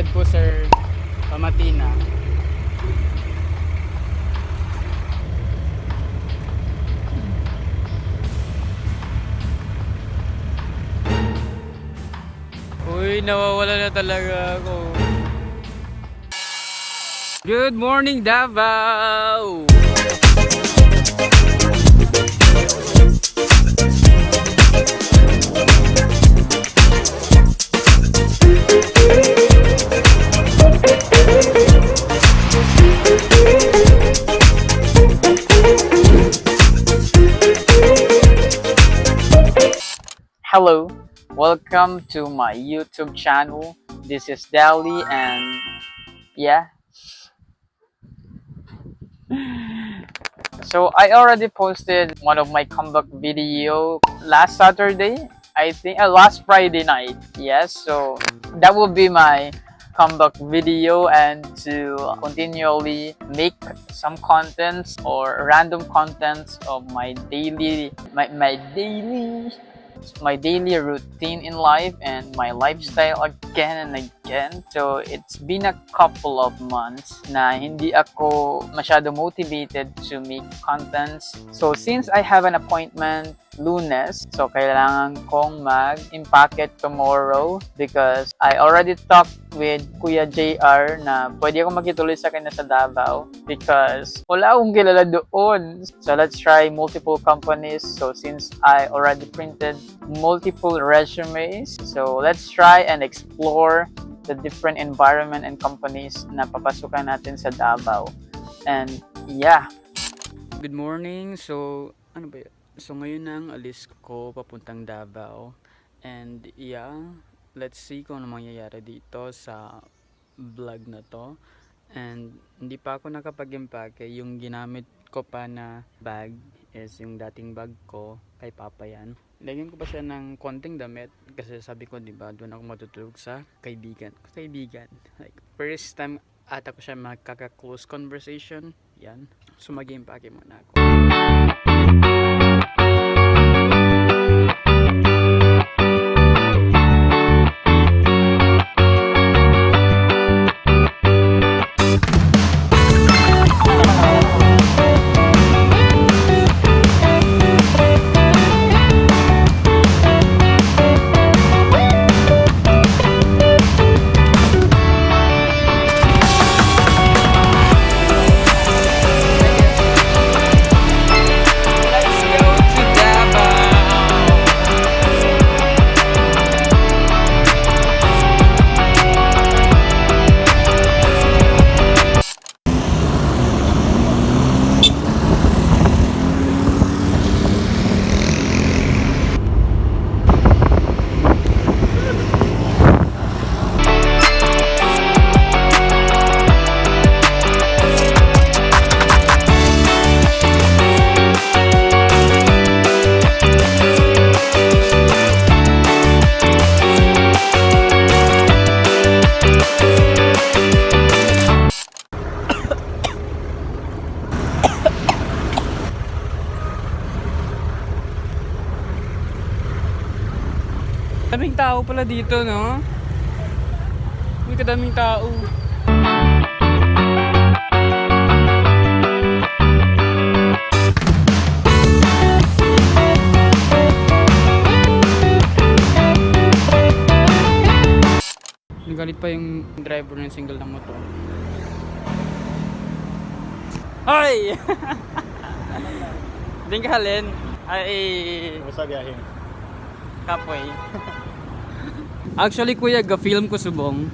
Lakad po sir, Pamatina. Uy, nawawala na talaga ako. Good morning, Davao! Hello, welcome to my YouTube channel. This is Dali and yeah. So I already posted one of my comeback video last Saturday, I think, last Friday night. Yes, so that will be my comeback video, and to continually make some contents or random contents of my daily routine in life and my lifestyle again and again. So it's been a couple of months na hindi ako masyado motivated to make contents. So since I have an appointment Lunes, so kailangan kong mag-impake tomorrow because I already talked with Kuya JR na pwede akong makituloy sa kanya sa Davao because wala akong kilala doon. So let's try multiple companies. So since I already printed multiple resumes, so let's try and explore the different environment and companies na papasukan natin sa Davao. And yeah. Good morning. So ano ba yun? So ngayon na ang alis ko papuntang Davao. And yeah, let's see kung ano mangyayari dito sa vlog na to. And hindi pa ako nakapag-impake. Yung ginamit ko pa na bag is yung dating bag ko kay Papa yan. Lagyan ko pa siya ng konting damit kasi sabi ko, diba, doon ako matutulog sa kaibigan. Like first time ata ko siya magkaka-close conversation. Yan. So mag-impake muna ako. Daming tao pala dito, no? May kadaming tao. Nagalit pa yung driver ng single na motor. Hoy! Ding ka halin. Ay... Basta biyahe. Kapoy. Actually, kuya, ga-film ko subong.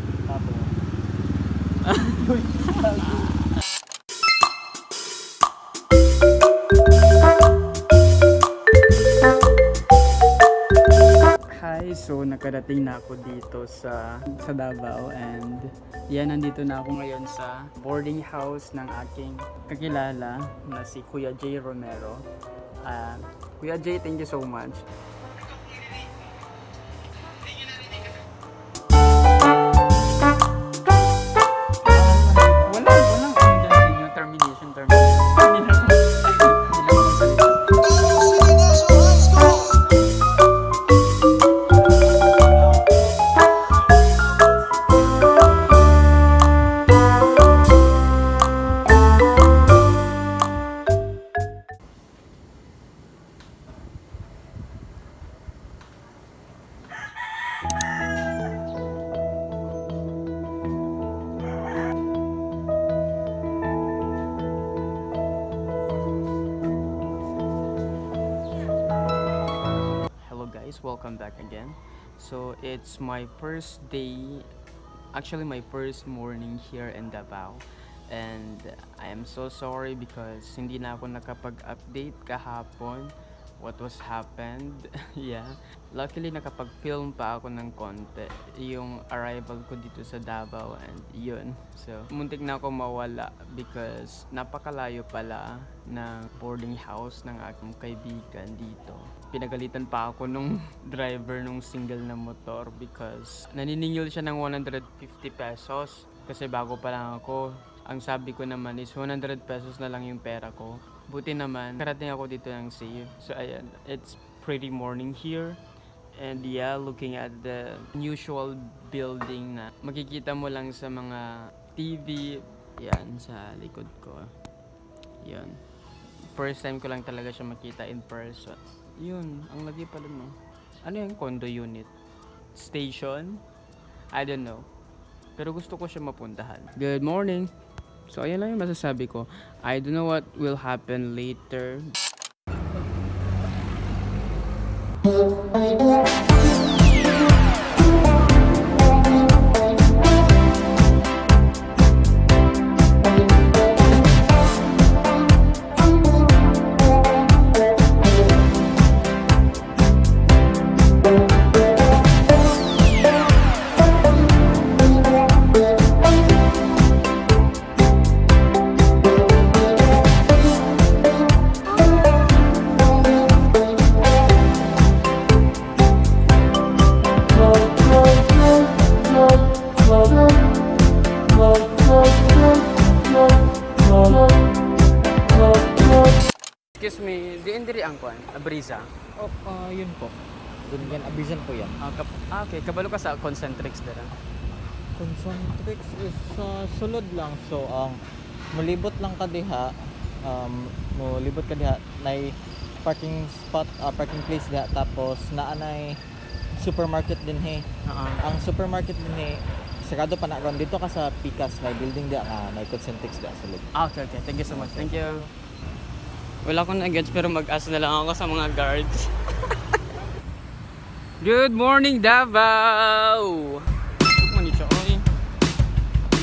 Hi, so nakarating na ako dito sa Davao and yan, nandito na ako ngayon sa boarding house ng aking kakilala na si Kuya J. Romero. Kuya J, thank you so much. welcome back again. So it's my first day, actually my first morning here in Davao. And I am so sorry because hindi na ako nakapag-update kahapon what was happened. Yeah. Luckily nakapag-film pa ako ng konti yung arrival ko dito sa Davao and yun. So muntik na ako mawala because napakalayo pala ng boarding house ng aking kaibigan dito. Pinagalitan pa ako nung driver nung single na motor because naniningil siya ng 150 pesos kasi bago pa lang ako. Ang sabi ko naman is 100 pesos na lang yung pera ko. Buti naman, karating ako dito ng safe. So ayan, it's pretty morning here. And yeah, looking at the usual building na makikita mo lang sa mga TV. Yan, sa likod ko. Yan. First time ko lang talaga siya makita in person. Yun, ang lagi pala no. Ano yung condo unit? Station? I don't know. Pero gusto ko siya mapuntahan. Good morning! So ayan lang yung masasabi ko. I don't know what will happen later. Excuse me, diin diri ang kwan, Abriza. Oh, yun po. Doon yan, abisan po yan. Okay, kabalo ka sa Concentrix dira. Concentrix is sulod lang. So, mulibot lang ka diha. Mulibot ka diha. Nay parking spot, parking place diha. Tapos, naanay supermarket din he. Ang supermarket din he, sarado pa na ron. Dito ka sa Picas, may building diha nga, may Concentrix diha sulod. Okay. Thank you so much. Thank you. Wala akong nag-gets pero mag-ask na lang ako sa mga guards. Good morning, Davao! Mani siya, oy.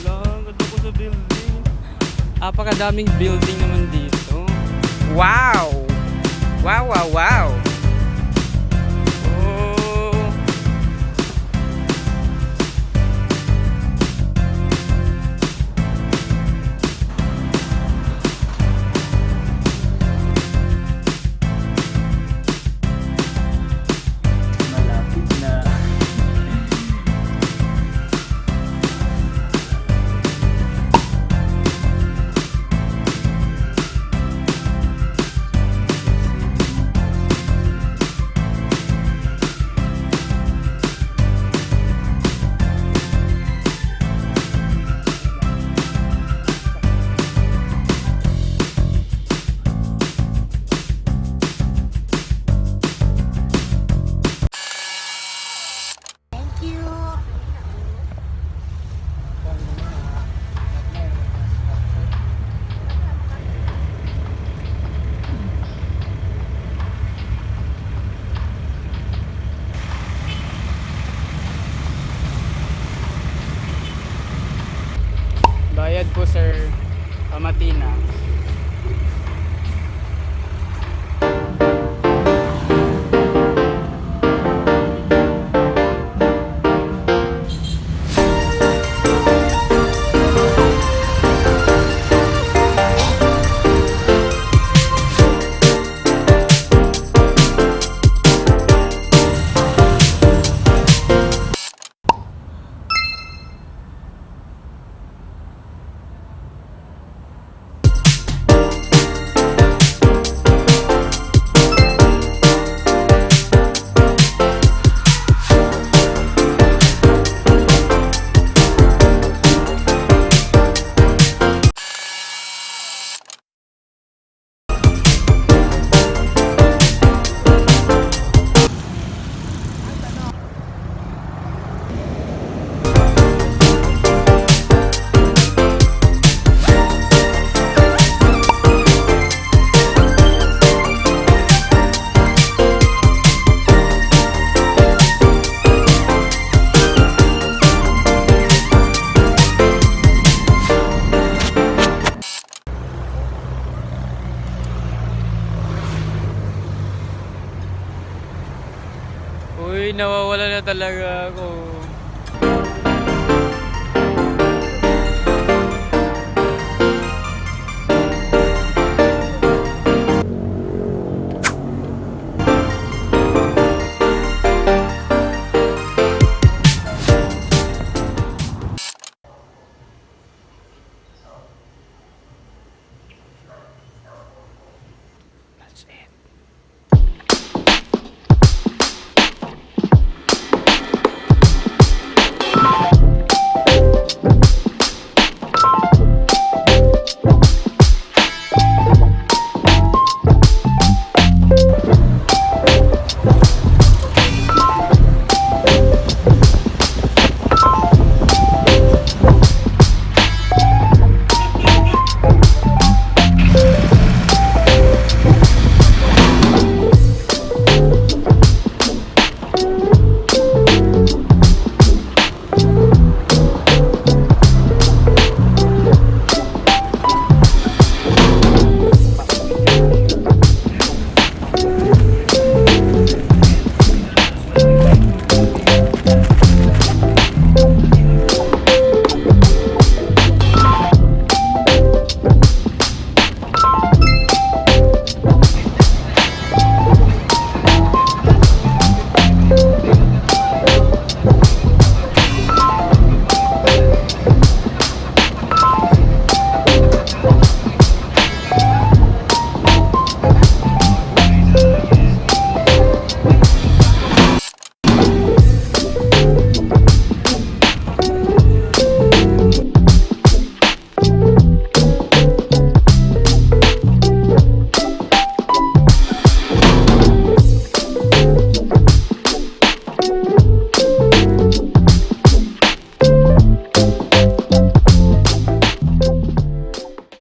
Wala, ganda ko sa building. Apakadaming building naman dito. Wow! Wow! Oh! Malapit na. Uy, nawawala na talaga ako.